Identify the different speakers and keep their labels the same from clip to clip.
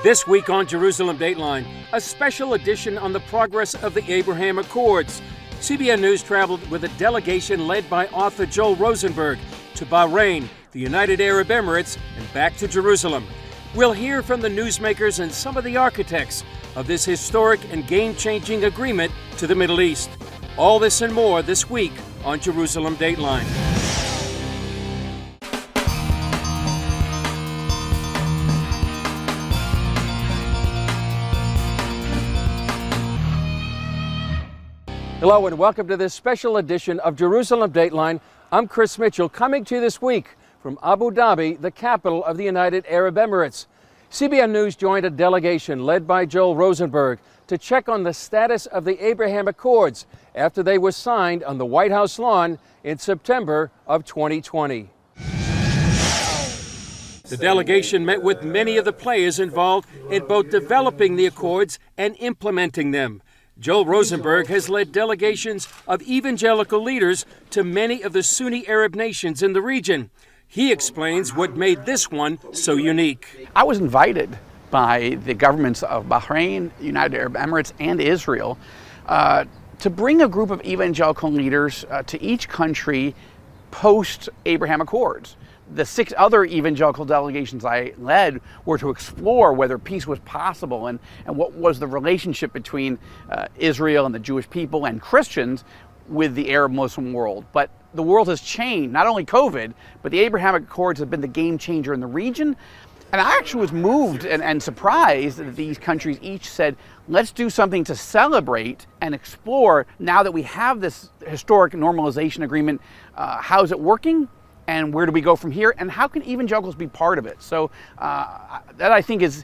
Speaker 1: This week on Jerusalem Dateline, a special edition on the progress of the Abraham Accords. CBN News traveled with a delegation led by author Joel Rosenberg to Bahrain, the United Arab Emirates, and back to Jerusalem. We'll hear from the newsmakers and some of the architects of this historic and game-changing agreement to the Middle East. All this and more this week on Jerusalem Dateline. Hello and welcome to this special edition of Jerusalem Dateline. I'm Chris Mitchell, coming to you this week from Abu Dhabi, the capital of the United Arab Emirates. CBN News joined a delegation led by Joel Rosenberg to check on the status of the Abraham Accords after they were signed on the White House lawn in September of 2020. The delegation met with many of the players involved in both developing the accords and implementing them. Joel Rosenberg has led delegations of evangelical leaders to many of the Sunni Arab nations in the region. He explains what made this one so unique.
Speaker 2: I was invited by the governments of Bahrain, United Arab Emirates, and Israel to bring a group of evangelical leaders to each country post-Abraham Accords. The 6 other evangelical delegations I led were to explore whether peace was possible and what was the relationship between Israel and the Jewish people and Christians with the Arab Muslim world. But the world has changed, not only COVID, but the Abraham Accords have been the game changer in the region. And I actually was moved and surprised that these countries each said, let's do something to celebrate and explore now that we have this historic normalization agreement. How's it working? And where do we go from here? And how can evangelicals be part of it? So that I think is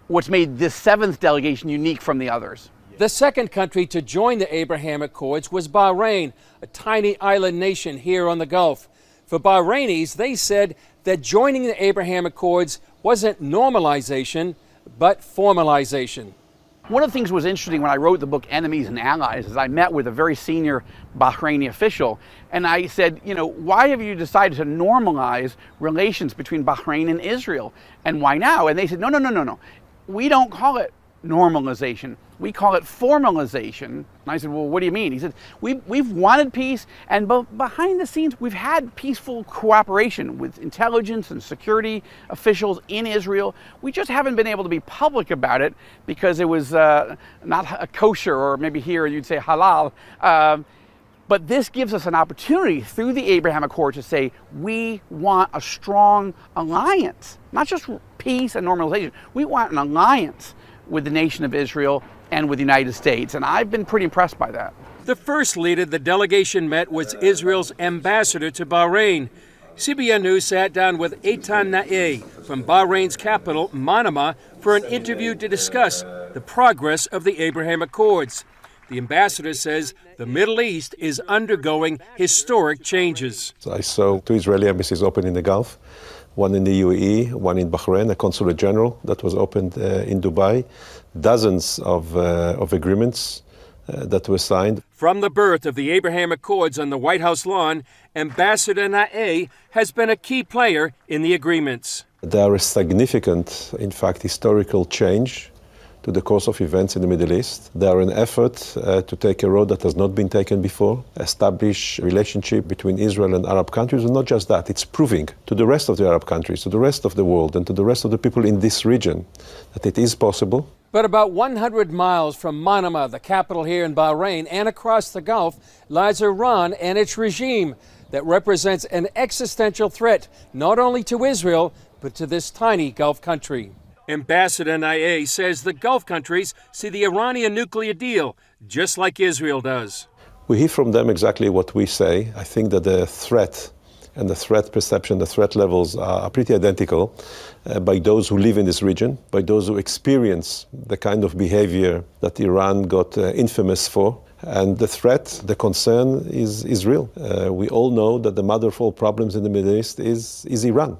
Speaker 2: what's made this 7th delegation unique from the others.
Speaker 1: The second country to join the Abraham Accords was Bahrain, a tiny island nation here on the Gulf. For Bahrainis, they said that joining the Abraham Accords wasn't normalization, but formalization.
Speaker 2: One of the things that was interesting when I wrote the book Enemies and Allies is I met with a very senior Bahraini official and I said, why have you decided to normalize relations between Bahrain and Israel? And why now? And they said, no. We don't call it normalization. We call it formalization. And I said, well, what do you mean? He said, we've wanted peace, and behind the scenes, we've had peaceful cooperation with intelligence and security officials in Israel. We just haven't been able to be public about it because it was not kosher, or maybe here you'd say halal. But this gives us an opportunity through the Abraham Accord to say we want a strong alliance, not just peace and normalization. We want an alliance with the nation of Israel and with the United States, and I've been pretty impressed by that.
Speaker 1: The first leader the delegation met was Israel's ambassador to Bahrain. CBN News sat down with Eitan Naeh from Bahrain's capital, Manama, for an interview to discuss the progress of the Abraham Accords. The ambassador says the Middle East is undergoing historic changes.
Speaker 3: I saw 2 Israeli embassies open in the Gulf, one in the UAE, one in Bahrain, a consulate general that was opened in Dubai, dozens of agreements that were signed.
Speaker 1: From the birth of the Abraham Accords on the White House lawn, Ambassador Naeh has been a key player in the agreements.
Speaker 3: They are a significant, in fact, historical change to the course of events in the Middle East. They are an effort to take a road that has not been taken before, establish a relationship between Israel and Arab countries, and not just that, it's proving to the rest of the Arab countries, to the rest of the world, and to the rest of the people in this region that it is possible.
Speaker 1: But about 100 miles from Manama, the capital here in Bahrain, and across the Gulf, lies Iran and its regime that represents an existential threat not only to Israel, but to this tiny Gulf country. Ambassador Naeh says the Gulf countries see the Iranian nuclear deal just like Israel does.
Speaker 3: We hear from them exactly what we say. I think that the threat and the threat perception, the threat levels are pretty identical by those who live in this region, by those who experience the kind of behavior that Iran got infamous for. And the threat, the concern is real. We all know that the mother of all problems in the Middle East is Iran.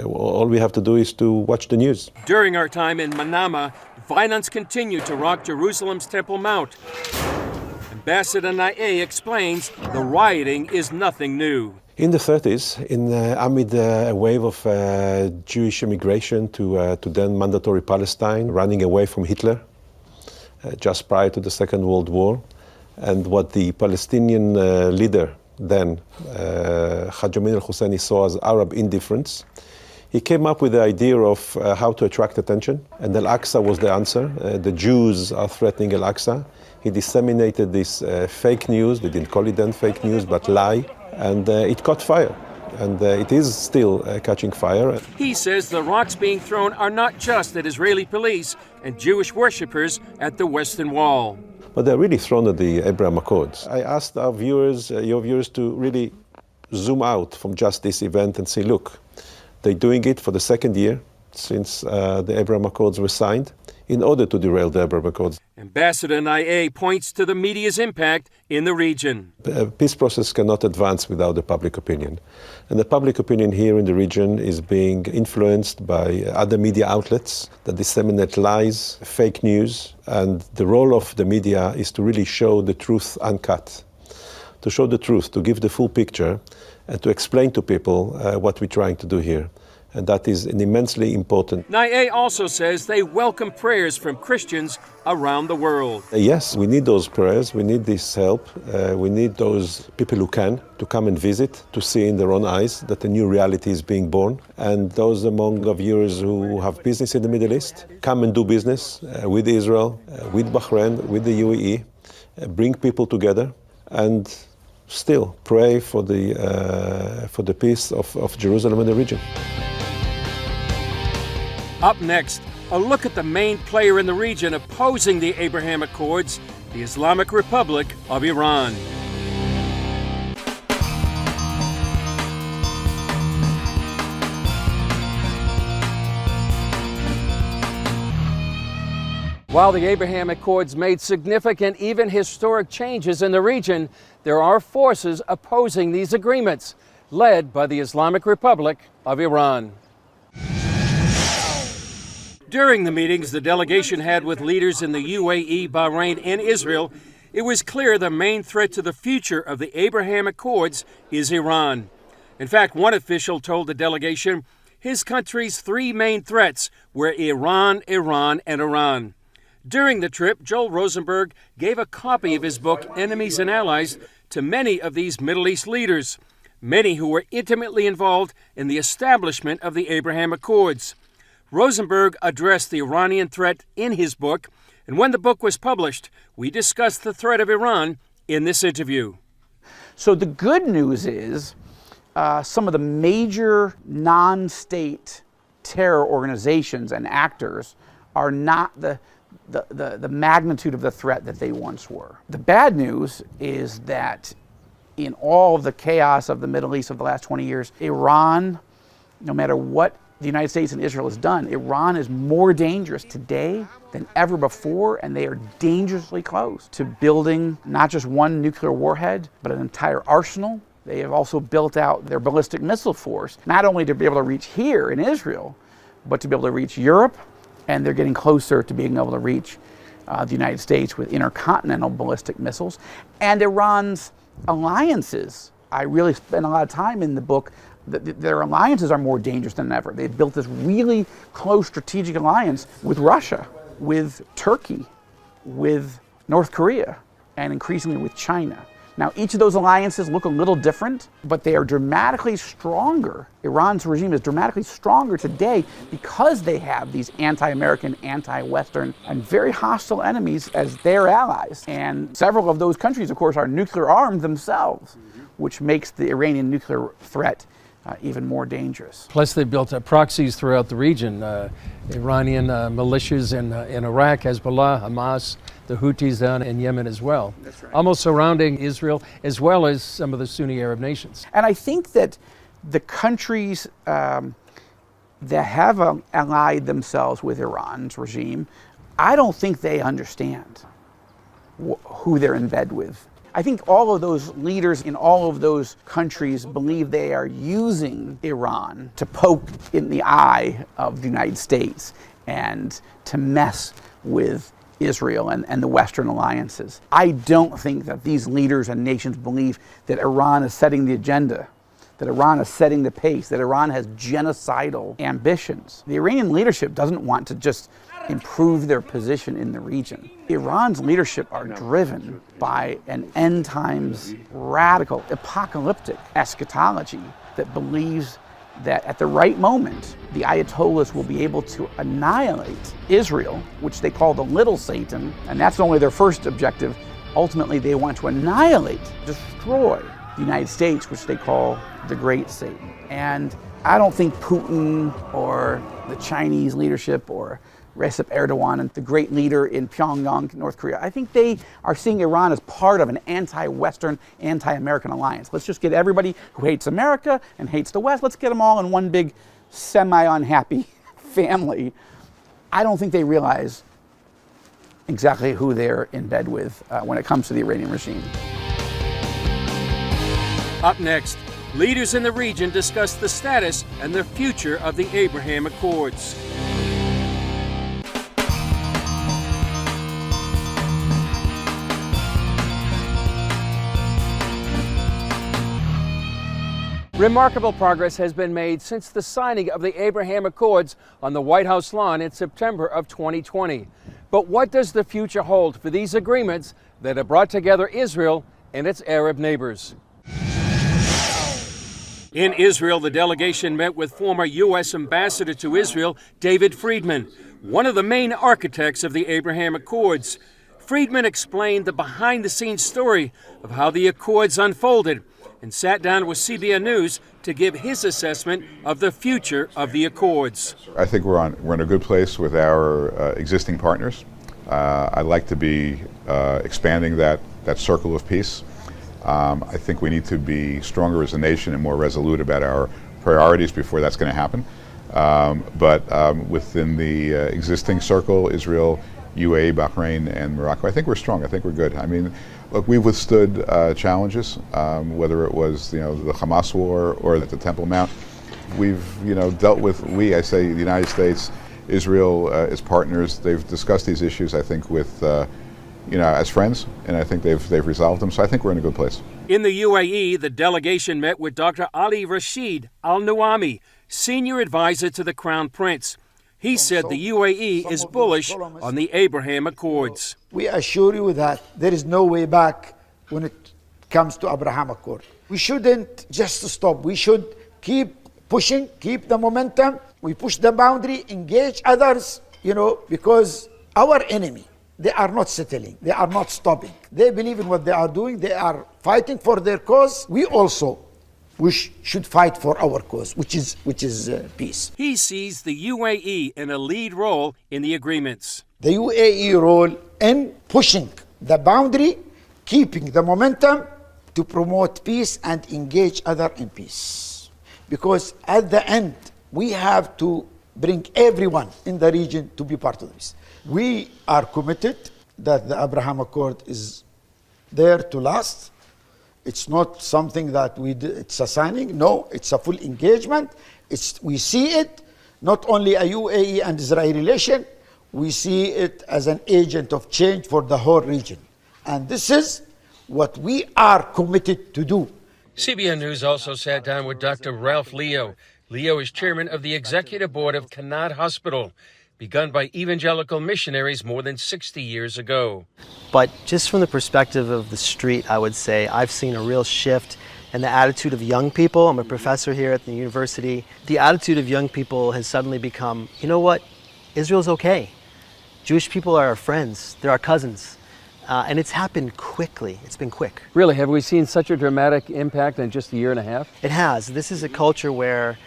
Speaker 3: All we have to do is to watch the news.
Speaker 1: During our time in Manama, violence continued to rock Jerusalem's Temple Mount. Ambassador Naeh explains the rioting is nothing new.
Speaker 3: In the 30s, amid a wave of Jewish immigration to then mandatory Palestine, running away from Hitler, just prior to the Second World War, and what the Palestinian leader then, Haj Amin al-Husseini, saw as Arab indifference, he came up with the idea of how to attract attention, and Al-Aqsa was the answer. The Jews are threatening Al-Aqsa. He disseminated this fake news, they didn't call it then fake news, but lie, and it caught fire. And it is still catching fire.
Speaker 1: He says the rocks being thrown are not just at Israeli police and Jewish worshippers at the Western Wall.
Speaker 3: But they're really thrown at the Abraham Accords. I asked our viewers, your viewers, to really zoom out from just this event and say, look, they're doing it for the second year since the Abraham Accords were signed in order to derail the Abraham Accords.
Speaker 1: Ambassador Nae points to the media's impact in the region.
Speaker 3: A peace process cannot advance without the public opinion. And the public opinion here in the region is being influenced by other media outlets that disseminate lies, fake news, and the role of the media is to really show the truth uncut, to show the truth, to give the full picture, and to explain to people what we're trying to do here. And that is an immensely important.
Speaker 1: Nae also says they welcome prayers from Christians around the world.
Speaker 3: Yes, we need those prayers, we need this help, we need those people who can to come and visit, to see in their own eyes that a new reality is being born. And those among our viewers who have business in the Middle East, come and do business with Israel, with Bahrain, with the UAE, bring people together and still pray for the peace of Jerusalem and the region.
Speaker 1: Up next, a look at the main player in the region opposing the Abraham Accords, the Islamic Republic of Iran. While the Abraham Accords made significant, even historic changes in the region, there are forces opposing these agreements, led by the Islamic Republic of Iran. During the meetings the delegation had with leaders in the UAE, Bahrain, and Israel, it was clear the main threat to the future of the Abraham Accords is Iran. In fact, one official told the delegation his country's three main threats were Iran, Iran, and Iran. During the trip, Joel Rosenberg gave a copy of his book, Enemies and Allies, to many of these Middle East leaders, many who were intimately involved in the establishment of the Abraham Accords. Rosenberg addressed the Iranian threat in his book, and when the book was published, we discussed the threat of Iran in this interview.
Speaker 2: So the good news is some of the major non-state terror organizations and actors are not the magnitude of the threat that they once were. The bad news is that in all of the chaos of the Middle East of the last 20 years, Iran, no matter what the United States and Israel has done, Iran is more dangerous today than ever before, and they are dangerously close to building not just one nuclear warhead, but an entire arsenal. They have also built out their ballistic missile force, not only to be able to reach here in Israel, but to be able to reach Europe, and they're getting closer to being able to reach the United States with intercontinental ballistic missiles. And Iran's alliances, I really spent a lot of time in the book, their alliances are more dangerous than ever. They've built this really close strategic alliance with Russia, with Turkey, with North Korea, and increasingly with China. Now, each of those alliances look a little different, but they are dramatically stronger. Iran's regime is dramatically stronger today because they have these anti-American, anti-Western, and very hostile enemies as their allies. And several of those countries, of course, are nuclear armed themselves, which makes the Iranian nuclear threat even more dangerous.
Speaker 1: Plus, they built up proxies throughout the region. Iranian militias in Iraq, Hezbollah, Hamas, the Houthis down in Yemen as well.
Speaker 2: That's right.
Speaker 1: Almost surrounding Israel, as well as some of the Sunni Arab nations.
Speaker 2: And I think that the countries that have allied themselves with Iran's regime, I don't think they understand who they're in bed with. I think all of those leaders in all of those countries believe they are using Iran to poke in the eye of the United States and to mess with Israel and the Western alliances. I don't think that these leaders and nations believe that Iran is setting the agenda that Iran is setting the pace, that Iran has genocidal ambitions. The Iranian leadership doesn't want to just improve their position in the region. Iran's leadership are driven by an end times radical, apocalyptic eschatology that believes that at the right moment, the Ayatollahs will be able to annihilate Israel, which they call the little Satan, and that's only their first objective. Ultimately, they want to annihilate, destroy the United States, which they call the great Satan. And I don't think Putin or the Chinese leadership or Recep Erdogan, the great leader in Pyongyang, North Korea, I think they are seeing Iran as part of an anti-Western, anti-American alliance. Let's just get everybody who hates America and hates the West, let's get them all in one big semi-unhappy family. I don't think they realize exactly who they're in bed with when it comes to the Iranian regime.
Speaker 1: Up next, leaders in the region discuss the status and the future of the Abraham Accords. Remarkable progress has been made since the signing of the Abraham Accords on the White House lawn in September of 2020. But what does the future hold for these agreements that have brought together Israel and its Arab neighbors? In Israel, the delegation met with former U.S. Ambassador to Israel, David Friedman, one of the main architects of the Abraham Accords. Friedman explained the behind-the-scenes story of how the Accords unfolded and sat down with CBN News to give his assessment of the future of the Accords.
Speaker 4: I think we're in a good place with our existing partners. I'd like to be expanding that circle of peace. I think we need to be stronger as a nation and more resolute about our priorities before that's going to happen. But within the existing circle, Israel, UAE, Bahrain, and Morocco, I think we're strong. I think we're good. I mean, look, we've withstood challenges, whether it was the Hamas war or the Temple Mount. We've dealt with, I say the United States, Israel as partners. They've discussed these issues, I think, with as friends, and I think they've resolved them. So I think we're in a good place.
Speaker 1: In the UAE, the delegation met with Dr. Ali Rashid Al Nuami, senior advisor to the Crown Prince. He said the UAE is bullish on the Abraham Accords.
Speaker 5: We assure you that there is no way back when it comes to Abraham Accord. We shouldn't just stop. We should keep pushing, keep the momentum. We push the boundary, engage others, because our enemy, they are not settling. They are not stopping. They believe in what they are doing. They are fighting for their cause. We should fight for our cause, which is peace.
Speaker 1: He sees the UAE in a lead role in the agreements.
Speaker 5: The UAE role in pushing the boundary, keeping the momentum to promote peace and engage others in peace. Because at the end, we have to bring everyone in the region to be part of this. We are committed that the Abraham Accord is there to last. It's not something that it's a signing. No, it's a full engagement. We see it not only a UAE and Israeli relation, we see it as an agent of change for the whole region. And this is what we are committed to do.
Speaker 1: CBN News also sat down with Dr. Ralph Leo. Leo is chairman of the executive board of Kanad Hospital, begun by evangelical missionaries more than 60 years ago.
Speaker 6: But just from the perspective of the street, I would say I've seen a real shift in the attitude of young people. I'm a professor here at the university. The attitude of young people has suddenly become, you know what, Israel's okay. Jewish people are our friends, they're our cousins. And it's happened quickly, it's been quick.
Speaker 1: Really, have we seen such a dramatic impact in just a year and a half?
Speaker 6: It has. This is a culture where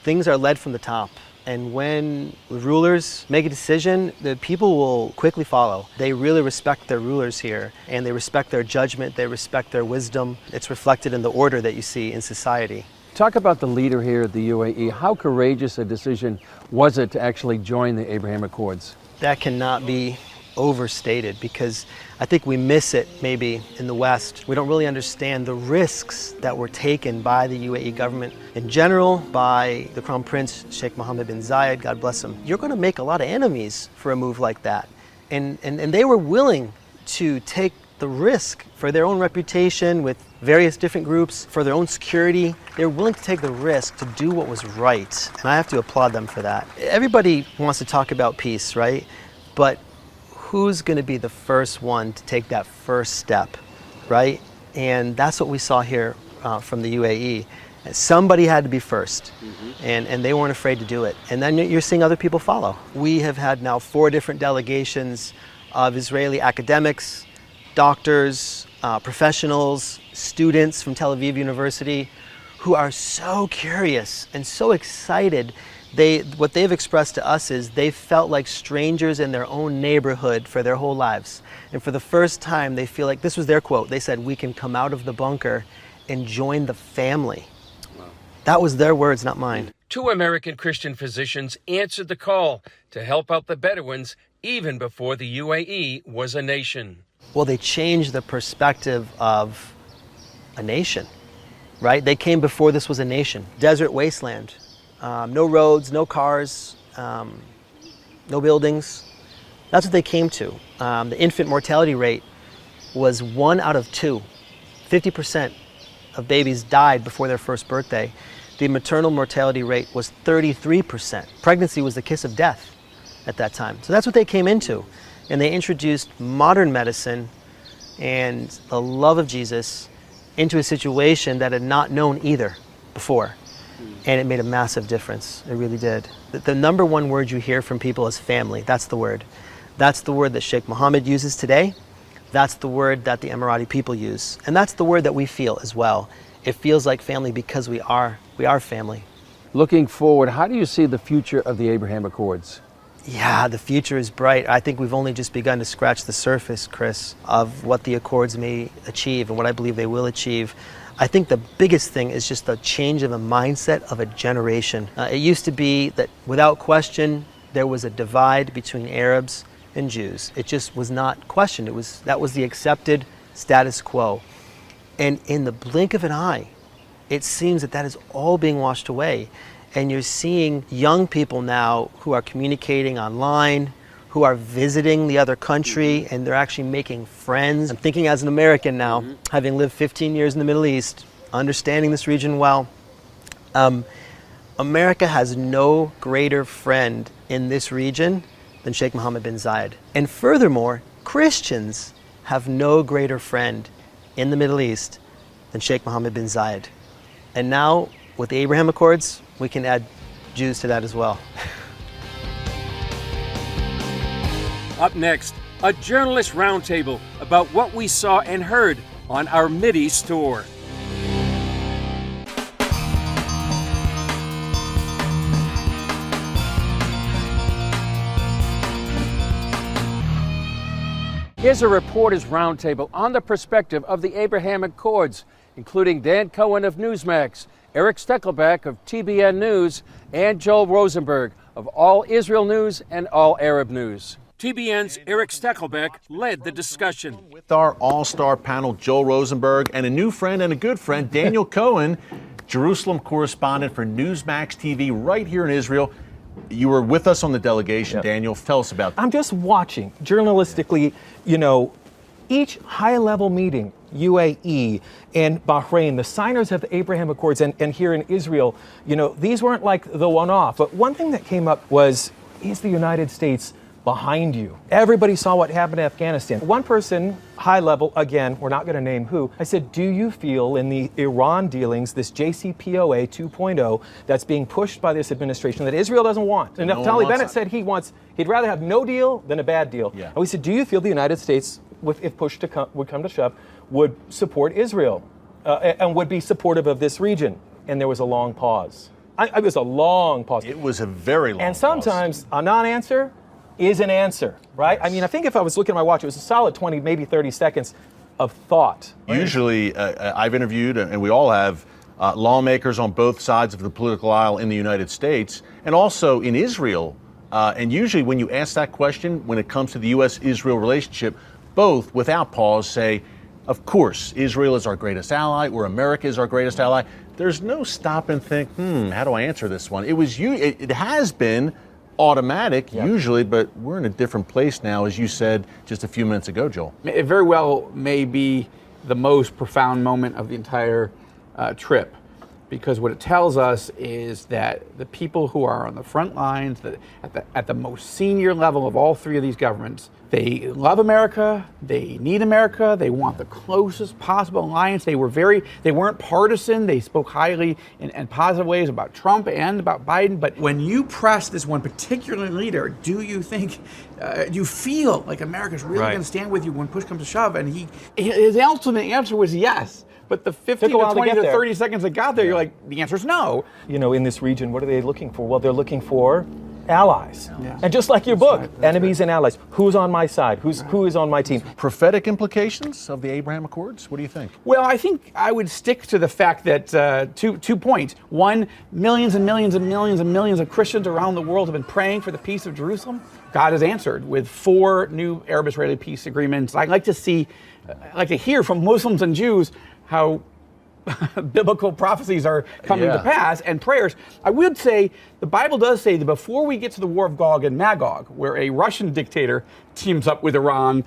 Speaker 6: things are led from the top. And when rulers make a decision, the people will quickly follow. They really respect their rulers here, and they respect their judgment, they respect their wisdom. It's reflected in the order that you see in society.
Speaker 1: Talk about the leader here at the UAE. How courageous a decision was it to actually join the Abraham Accords?
Speaker 6: That cannot be overstated, because I think we miss it maybe in the West. We don't really understand the risks that were taken by the UAE government in general, by the Crown Prince Sheikh Mohammed bin Zayed, God bless him. You're going to make a lot of enemies for a move like that. And they were willing to take the risk for their own reputation with various different groups, for their own security. They were willing to take the risk to do what was right. And I have to applaud them for that. Everybody wants to talk about peace, right? But who's going to be the first one to take that first step, right? And that's what we saw here from the UAE. Somebody had to be first, and they weren't afraid to do it. And then you're seeing other people follow. We have had now 4 different delegations of Israeli academics, doctors, professionals, students from Tel Aviv University who are so curious and so excited. What they've expressed to us is they felt like strangers in their own neighborhood for their whole lives. And for the first time, they feel like, this was their quote, they said, we can come out of the bunker and join the family. That was their words, not mine.
Speaker 1: 2 American Christian physicians answered the call to help out the Bedouins even before the UAE was a nation.
Speaker 6: Well, they changed the perspective of a nation, right? They came before this was a nation. Desert wasteland, no roads, no cars, no buildings. That's what they came to. The infant mortality rate was 1 out of 2. 50% of babies died before their first birthday. The maternal mortality rate was 33%. Pregnancy was the kiss of death at that time. So that's what they came into. And they introduced modern medicine and the love of Jesus into a situation that had not known either before. And it made a massive difference. It really did. The number one word you hear from people is family. That's the word. That's the word that Sheikh Mohammed uses today. That's the word that the Emirati people use. And that's the word that we feel as well. It feels like family because we are family.
Speaker 7: Looking forward, how do you see the future of the Abraham Accords?
Speaker 6: Yeah, the future is bright. I think we've only just begun to scratch the surface, Chris, of what the Accords may achieve and what I believe they will achieve. I think the biggest thing is just the change of a mindset of a generation. It used to be that without question, there was a divide between Arabs and Jews. It just was not questioned. That was the accepted status quo. And in the blink of an eye, it seems that is all being washed away. And you're seeing young people now who are communicating online, who are visiting the other country, and they're actually making friends. I'm thinking as an American now, having lived 15 years in the Middle East, understanding this region well, America has no greater friend in this region than Sheikh Mohammed bin Zayed. And furthermore, Christians have no greater friend in the Middle East than Sheikh Mohammed bin Zayed. And now, with the Abraham Accords, we can add Jews to that as well.
Speaker 1: Up next, a journalist roundtable about what we saw and heard on our Mideast tour. Here's a reporter's roundtable on the perspective of the Abraham Accords, including Dan Cohen of Newsmax, Eric Steckelbeck of TBN News, and Joel Rosenberg of All Israel News and All Arab News. TBN's Eric Steckelbeck led the discussion.
Speaker 8: With our all-star panel, Joel Rosenberg, and a new friend and a good friend, Daniel Cohen, Jerusalem correspondent for Newsmax TV right here in Israel. You were with us on the delegation, yep. Daniel. Tell us about that.
Speaker 9: I'm just watching, journalistically, each high-level meeting, UAE and Bahrain, the signers of the Abraham Accords, and here in Israel, these weren't like the one-off. But one thing that came up was, is the United States behind you? Everybody saw what happened in Afghanistan. One person, high level, again, we're not going to name who, I said, do you feel in the Iran dealings, this JCPOA 2.0 that's being pushed by this administration that Israel doesn't want? And Naftali Bennett said he'd rather have no deal than a bad deal. Yeah. And we said, do you feel the United States, if push would come to shove, would support Israel and would be supportive of this region? And there was a long pause. It was a long pause.
Speaker 8: It was a very long pause.
Speaker 9: And sometimes a non-answer is an answer, right? Yes. I mean, I think if I was looking at my watch, it was a solid 20, maybe 30 seconds of thought.
Speaker 8: Usually, I've interviewed, and we all have, lawmakers on both sides of the political aisle in the United States and also in Israel. And usually when you ask that question, when it comes to the U.S.-Israel relationship, both, without pause, say, of course, Israel is our greatest ally, or America is our greatest ally. There's no stop and think, how do I answer this one? It was it has been automatic usually, but we're in a different place now, as you said just a few minutes ago, Joel.
Speaker 2: It very well may be the most profound moment of the entire trip, because what it tells us is that the people who are on the front lines, at the most senior level of all three of these governments, they love America, they need America, they want the closest possible alliance. They weren't partisan. They spoke highly in positive ways about Trump and about Biden. But when you press this one particular leader, do you feel like America's really going to stand with you when push comes to shove? And his ultimate answer was yes. But the 15 to 20 to 30 seconds that got there, you're like, the answer is no.
Speaker 9: You know, in this region, what are they looking for? Well, they're looking for allies. Yeah. And just like your book, enemies and allies. Who's on my side? Who is on my team?
Speaker 8: Prophetic implications of the Abraham Accords? What do you think?
Speaker 2: Well, I think I would stick to the fact that 2 points. One, millions and millions and millions and millions of Christians around the world have been praying for the peace of Jerusalem. God has answered with 4 new Arab-Israeli peace agreements. I'd like to hear from Muslims and Jews how biblical prophecies are coming to pass and prayers. I would say the Bible does say that before we get to the war of Gog and Magog, where a Russian dictator teams up with Iran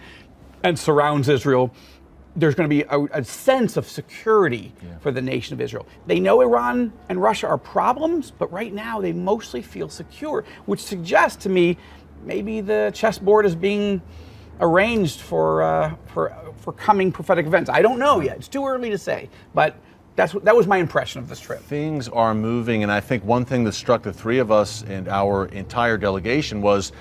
Speaker 2: and surrounds Israel, there's going to be a sense of security for the nation of Israel. They know Iran and Russia are problems, but right now they mostly feel secure, which suggests to me maybe the chessboard is being arranged for coming prophetic events. I don't know yet. It's too early to say, but that was my impression of this trip.
Speaker 8: Things are moving, and I think one thing that struck the three of us and our entire delegation was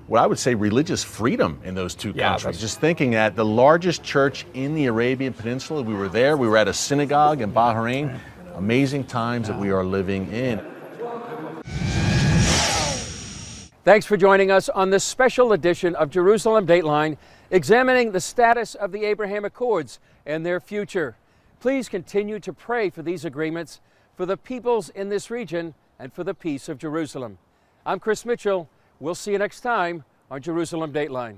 Speaker 8: what I would say religious freedom in those two countries. Just thinking that the largest church in the Arabian Peninsula, we were there, we were at a synagogue in Bahrain. Amazing times that we are living in.
Speaker 1: Thanks for joining us on this special edition of Jerusalem Dateline, examining the status of the Abraham Accords and their future. Please continue to pray for these agreements, for the peoples in this region, and for the peace of Jerusalem. I'm Chris Mitchell. We'll see you next time on Jerusalem Dateline.